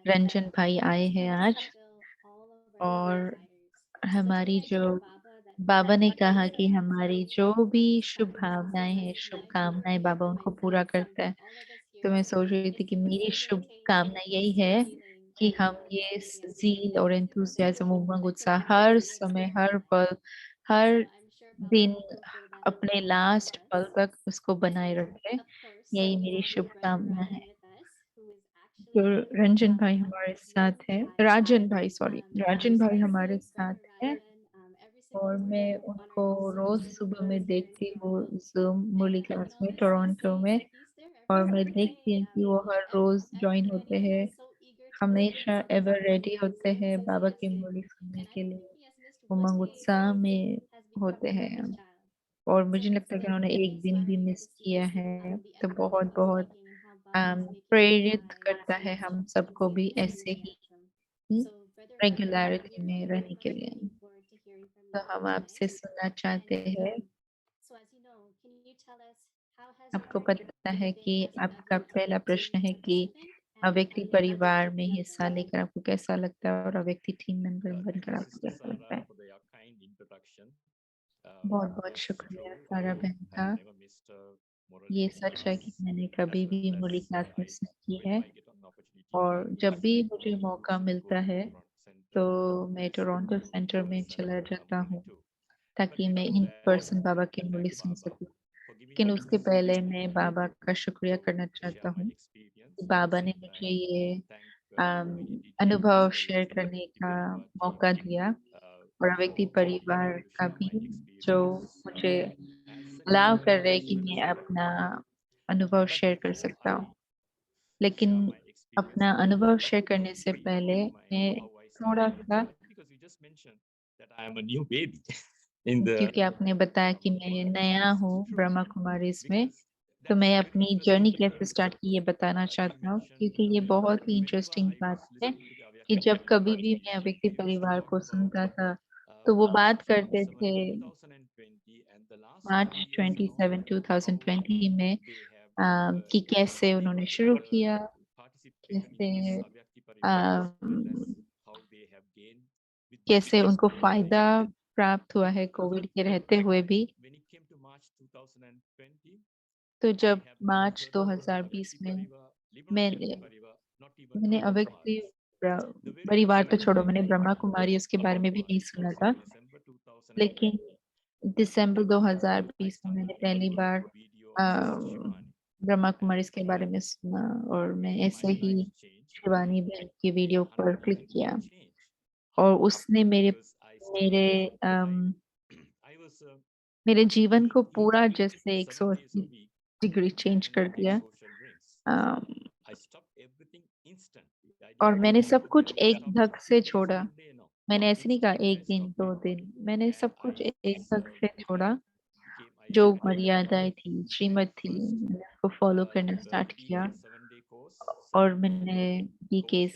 रंजन भाई आए हैं आज और हमारी जो बाबा ने कहा कि हमारी जो भी शुभ भावनाएं हैं, शुभकामनाएं बाबा उनको पूरा करता है। तो मैं सोच रही थी कि मेरी शुभकामना यही है कि हम ये ज़ील और एंथुसियाज्म, उमंग, उत्साह हर समय, हर पल, हर दिन, अपने लास्ट पल तक उसको बनाए रखें। यही मेरी शुभकामना है। तो रंजन भाई हमारे साथ है, राजन भाई हमारे साथ है और मैं उनको रोज सुबह में देखती हूँ जूम मुरली क्लास में टोरंटो में, और मैं देखती हूँ कि वो हर रोज ज्वाइन होते हैं, हमेशा एवर रेडी होते हैं बाबा की मुरली सुनने के लिए, उमंग उत्साह में होते हैं। और मुझे लगता है कि उन्होंने एक दिन भी मिस किया है। तो बहुत बहुत प्रेरित करता है हम सबको भी ऐसे ही रेगुलरिटी में रहने के लिए। तो हम आपसे सुनना चाहते हैं। आपको पता है कि आपका पहला प्रश्न है कि अव्यक्ति परिवार में हिस्सा लेकर आपको कैसा लगता है और अव्यक्ति टीम मेंबर बनकर आपको कैसा लगता है। बहुत बहुत शुक्रिया सारा बहन का। ये सच है कि मैंने कभी भी मुरली क्लास मिस नहीं की है, और जब भी मुझे मौका मिलता है तो मैं टोरंटो सेंटर में चला जाता हूँ ताकि मैं इन पर्सन बाबा की मुरली सुन सकूं। लेकिन उसके पहले मैं बाबा का शुक्रिया करना चाहता हूँ कि बाबा ने मुझे ये अनुभव शेयर करने का मौका दिया, और अव्यक्ति परिवार का भी जो मुझे अलाउ कर रहे कि मैं अपना अनुभव शेयर कर सकता हूँ। लेकिन अपना अनुभव शेयर करने से पहले मैं थोड़ा सा, क्योंकि आपने बताया कि मैं नया हूँ ब्रह्मा कुमारी में, तो मैं अपनी जर्नी कैसे स्टार्ट की ये बताना चाहता हूँ, क्योंकि ये बहुत ही इंटरेस्टिंग बात है कि जब कभी भी मैं अव्यक्ति परिवार को सुनता था तो वो बात करते थे मार्च 27 2020 में कि कैसे उन्होंने शुरू किया, कैसे कैसे उनको फायदा प्राप्त हुआ है कोविड के रहते हुए भी। तो जब मार्च 2020 में मैंने अव्यक्ति परिवार तो छोड़ो, मैंने ब्रह्मा कुमारी उसके बारे में भी नहीं सुना था, लेकिन दिसंबर 2020 में मैंने पहली बार ब्रह्मा कुमारी के बारे में सुना, और मैं ऐसे ही शिवानी बहन की वीडियो पर क्लिक किया और उसने मेरे मेरे मेरे जीवन को पूरा जैसे 180 डिग्री चेंज कर दिया। और मैंने सब कुछ एक धक से छोड़ा। मैंने ऐसे नहीं कहा एक दिन 2 दिन, मैंने सब कुछ एक धक से छोड़ा। जो मर्यादाएं थी, श्रीमत थी, मैंने उसको फॉलो करना स्टार्ट किया, और मैंने बीके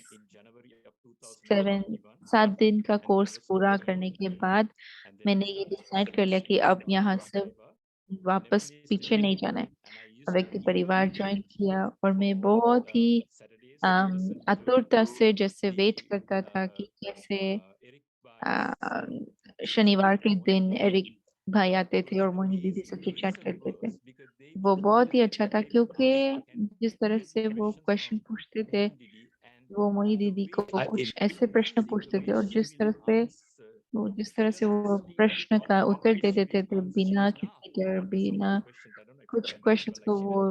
7 दिन का कोर्स पूरा करने के बाद मैंने ये डिसाइड कर लिया कि अब यहाँ से वापस पीछे नहीं जाना है। अव्यक्ति परिवार ज्वाइन किया, और मैं बहुत ही आतुरता से जैसे वेट करता था कि कैसे शनिवार के दिन एरिक भाई आते थे और मोहिनी दीदी से चिट चैट करते थे। वो बहुत ही अच्छा था, क्योंकि जिस तरह से वो क्वेश्चन पूछते थे वो मोही दीदी को कुछ ऐसे प्रश्न पूछते थे और जिस तरह से वो प्रश्न का उत्तर दे देते थे बिना किसी डर, बिना कुछ क्वेश्चंस को वो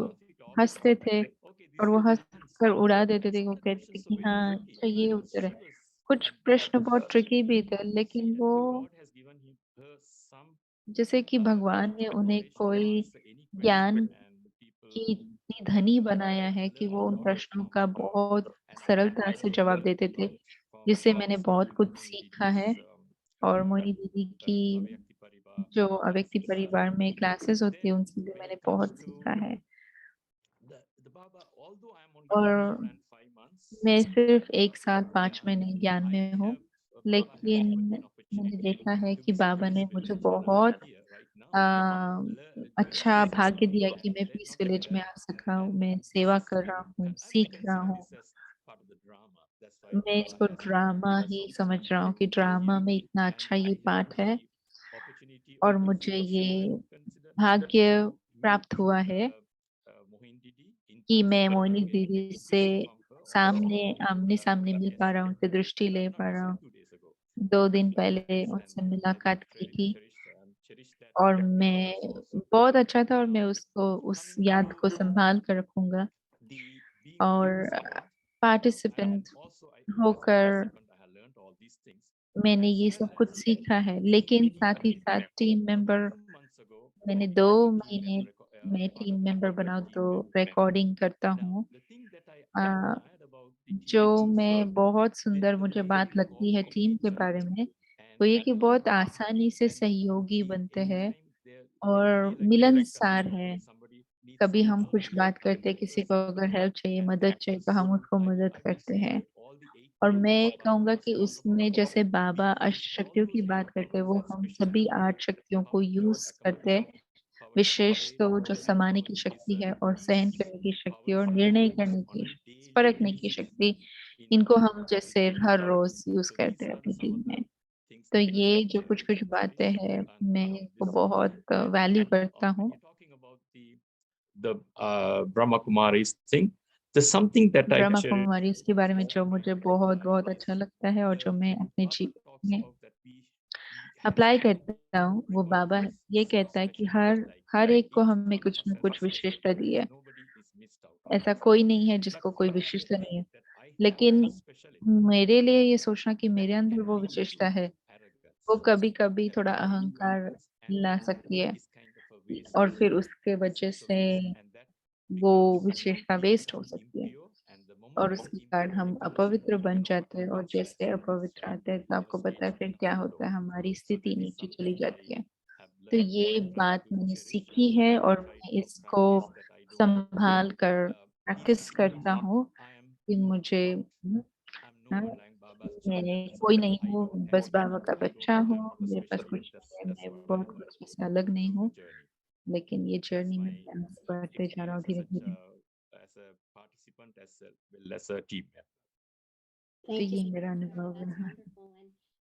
हंसते थे और वो हंस कर उड़ा देते थे। वो कहते थे कि हाँ अच्छा ये उत्तर है। कुछ प्रश्न बहुत ट्रिकी भी थे, लेकिन वो जैसे कि भगवान ने उन्हें कोई ज्ञान की इतनी धनी बनाया है कि वो उन प्रश्नों का बहुत सरलता से जवाब देते थे, जिससे मैंने बहुत कुछ सीखा है। और मोहिनी दीदी की जो अव्यक्ति परिवार में क्लासेस होती है उनसे भी मैंने बहुत सीखा है। और मैं सिर्फ 1 साल 5 महीने ज्ञान में हूँ, लेकिन मैंने देखा है कि बाबा ने मुझे बहुत अ, अच्छा भाग्य दिया कि मैं पीस विलेज में आ सका हूँ। मैं सेवा कर रहा हूँ, सीख रहा हूँ। मैं इसको ड्रामा ही समझ रहा हूँ कि ड्रामा में इतना अच्छा ये पार्ट है और मुझे ये भाग्य प्राप्त हुआ है कि मैं मोहिनी दीदी से सामने आमने सामने मिल पा रहा हूँ, उनसे दृष्टि ले पा रहा हूँ। 2 दिन पहले उनसे मुलाकात की थी और मैं बहुत अच्छा था और मैं उसको उस याद को संभाल कर रखूंगा। और पार्टिसिपेंट होकर मैंने ये सब कुछ सीखा है, लेकिन साथ ही साथ टीम मेंबर मैंने 2 महीने में टीम मेंबर बनाऊं तो रिकॉर्डिंग करता हूँ। अ, जो मैं बहुत सुंदर मुझे बात लगती है टीम के बारे में वो ये कि बहुत आसानी से सहयोगी बनते हैं और मिलनसार है। कभी हम कुछ बात करते हैं, किसी को अगर हेल्प चाहिए, मदद चाहिए तो हम उसको मदद करते हैं। और मैं कहूँगा कि उसमें जैसे बाबा अष्ट शक्तियों की बात करते हैं, वो हम सभी 8 शक्तियों को यूज करते हैं। विशेष तो जो समाने की शक्ति है और सहन करने की शक्ति और निर्णय करने की, परखने की शक्ति, इनको हम जैसे हर रोज यूज करते हैं अपनी टीम में। तो ये जो कुछ कुछ बातें हैं मैं इनको बहुत वैल्यू करता हूँ। the Brahma Kumaris thing. There's something that I Brahma cherish. कुमारी इसके बारे में जो मुझे बहुत बहुत अच्छा लगता है और जो मैं अपने जीवन में अप्लाई करता हूँ, वो बाबा ये कहता है कि हर हर एक को हमें कुछ न कुछ विशेषता दी है। ऐसा कोई नहीं है जिसको कोई विशेषता नहीं है, लेकिन मेरे लिए ये सोचना कि मेरे अंदर वो विशेषता है, वो कभी कभी थोड़ा अहंकार ला सकती है और फिर उसके वजह से वो विशेषता वेस्ट हो सकती है और उसके कारण हम अपवित्र बन जाते हैं। और जैसे अपवित्र आते हैं तो आपको पता है फिर क्या होता है, हमारी स्थिति नीचे चली जाती है। तो ये बात मैंने सीखी है और मैं इसको संभाल कर प्रैक्टिस करता हूँ कि मुझे हाँ, मैं कोई नहीं हूँ, बस बाबा का बच्चा हूँ, मेरे पास कुछ नहीं है, मैं बहुत कुछ से अलग नहीं हूँ, लेकिन ये जर्नी में मैं आगे बढ़ते जा रहा हूँ धीरे धीरे। तो Thank you ये so मेरा much, Sarah. अनुभव That's रहा। wonderful.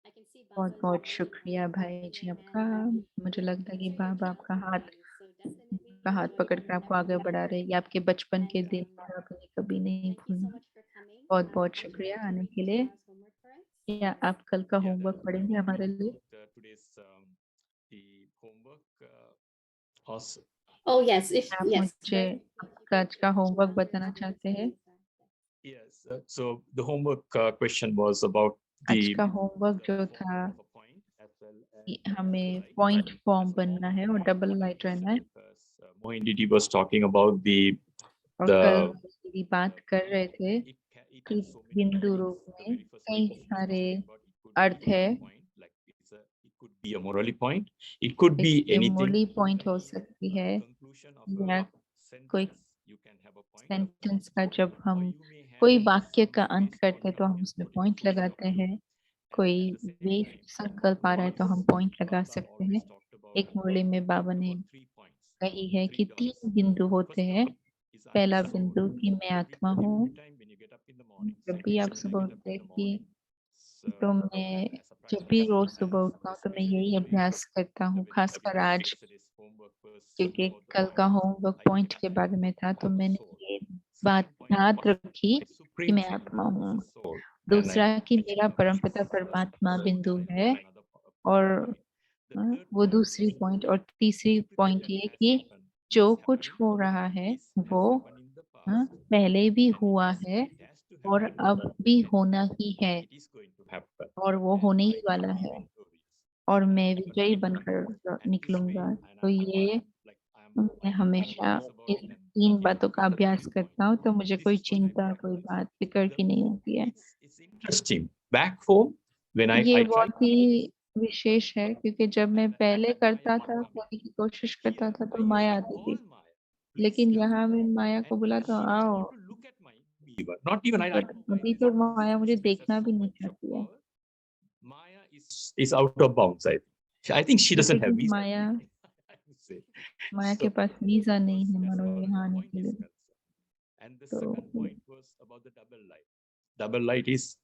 And I can see बहुत Baba's बहुत love शुक्रिया in भाई जी you आपका। and मुझे लगता है कि answer your बाबा आपका childhood हाथ dreams. So definitely पकड़ कर आपको आगे बढ़ा रहे, ये आपके बचपन के And दिन और आपने कभी नहीं thank you so भूलना। much for coming. बहुत बहुत Would you शुक्रिया like to आने read के लिए। tomorrow's homework for us? या आप कल का होमवर्क पढ़ेंगे हमारे लिए? Oh yes, if आप yes, मुझे very quickly, if you आपका could आज का होमवर्क your बताना comments चाहते हैं? please. Yes. So the homework question was about आज the का होमवर्क जो था कि हमें पॉइंट फॉर्म बनना है और डबल लाइट रहना है। Mohin Didi was talking about और कल the दीदी बात कर रहे थे कि बिंदु रूप में कई सारे अर्थ है। it could be a morally point, it could be एक anything. मूली पॉइंट हो सकती है या कोई सेंटेंस का जब हम कोई वाक्य का अंत करते हैं तो हम उसमें पॉइंट लगाते हैं। कोई वेस्ट संकल्प आ रहा है तो हम पॉइंट लगा सकते हैं। एक मुरली में बाबा ने कही है कि 3 बिंदु होते हैं। पहला बिंदु कि मैं आत्मा हूँ। जब भी आप सुबह उठते हैं कि तो मैं जब भी रोज सुबह उठता हूँ तो मैं यही अभ्यास करता हूँ, खासकर आज क्योंकि कल का होमवर्क पॉइंट के बारे में था तो मैंने ये बात याद रखी My कि supreme मैं self आत्मा is हूँ। the soul, and I दूसरा कि believe मेरा that परमपिता this is the परमात्मा soul बिंदु and है, another और point. The third वो point दूसरी is पॉइंट, और तीसरी everything पॉइंट that ये has कि happened, जो is कुछ happening, हो रहा है this has वो happened in the past, पहले भी and हुआ it is- है it has to और happen, अब भी होना ही है, it is going to happen, और वो and होने ही I वाला will be है, victorious. और मैं But विजयी I बनकर and this way, निकलूंगा। and तो ये like I am मैं हमेशा curious about इन and 3 बातों का this अभ्यास point. करता हूँ, तो मुझे This कोई is what I चिंता, believe. कोई बात फिक्र की नहीं होती है। It's interesting. Back home, when ये I tried बहुत ही विशेष है, क्योंकि जब मैं पहले करता था, करने की कोशिश करता था, तो माया आती थी, लेकिन यहाँ मैं माया को बुला तो आओ, not even I बट अभी तो माया मुझे देखना भी नहीं चाहती है, Maya is out of bounds. I think she doesn't have क्योंकि visa. Maya I would say. माया के So पास वीजा नहीं है as मानो far as यहाँ the आने point के is लिए। concerned. And the तो second point was about the double light. Double light is,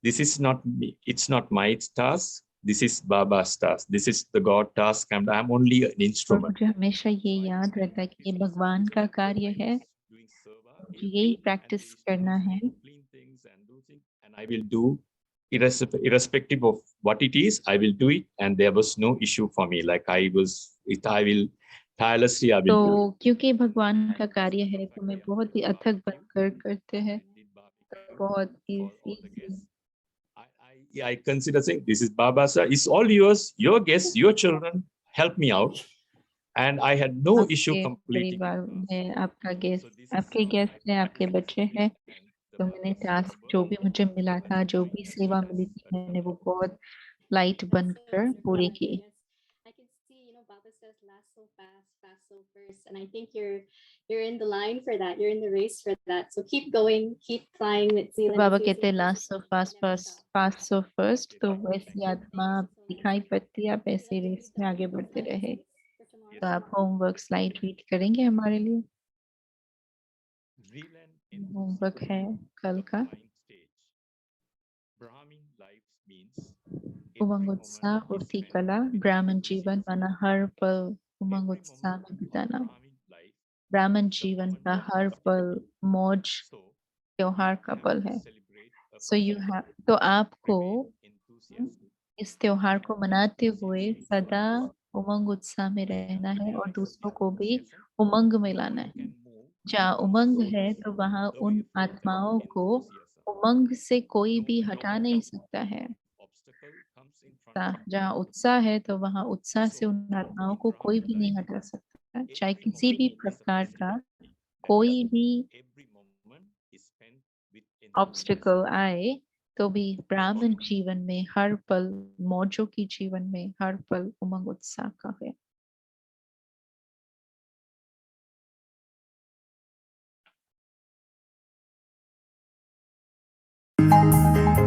this is not me. It's not my task. This is Baba's task. This is the God task, and I'm only an और instrument. मुझे हमेशा ये याद रहता है कि ये भगवान का कार्य है, मुझे यही प्रैक्टिस करना है, And I will do, irrespective of what it is, I will do it, and there was no issue for me. Like I will tirelessly, I will do तो it. क्योंकि भगवान का कार्य है, तो मैं बहुत ही अथक बनकर करते हैं, तो बहुत easy। I consider saying, this is Baba sir, it's all yours, your guests, your children, help me out. And I had no issue आपके completing परिवार it. में आपका गेस्ट, आपके गेस्ट हैं, आपके बच्चे हैं, तो मैंने टास्क जो भी मुझे मिला था, जो भी सेवा मिली थी, मैंने वो बहुत लाइट बनकर पूरी की। I can see, Baba says last so fast, fast so first, and I think you're in the line for that. You're in the race for that. So keep going, keep flying with Zealand. बाबा कहते हैं last so fast, fast so first, तो वैसी आत्मा दिखाई पड़ती है, आप ऐसे रेस में आगे बढ़ते रहे। तो आप होमवर्क स्लाइड रीड करेंगे हमारे लिए? होमवर्क है कल का। उमंग उत्साह उड़ती कला, ब्राह्मण जीवन माना हर पल उमंग उत्साह में बिताना। ब्राह्मण जीवन का हर पल मौज त्योहार का पल है। तो आपको इस त्योहार को मनाते हुए सदा उमंग उत्साह में रहना है और दूसरों को भी उमंग में लाना है। जहाँ उमंग है तो वहाँ उन आत्माओं को उमंग से कोई भी हटा नहीं सकता है। जहाँ उत्साह है तो वहाँ उत्साह से उन आत्माओं को कोई भी नहीं हटा सकता, चाहे किसी भी प्रकार का कोई भी ऑब्स्टिकल आए, तो भी ब्राह्मण जीवन में हर पल, मौजों की जीवन में हर पल उमंग उत्साह का है।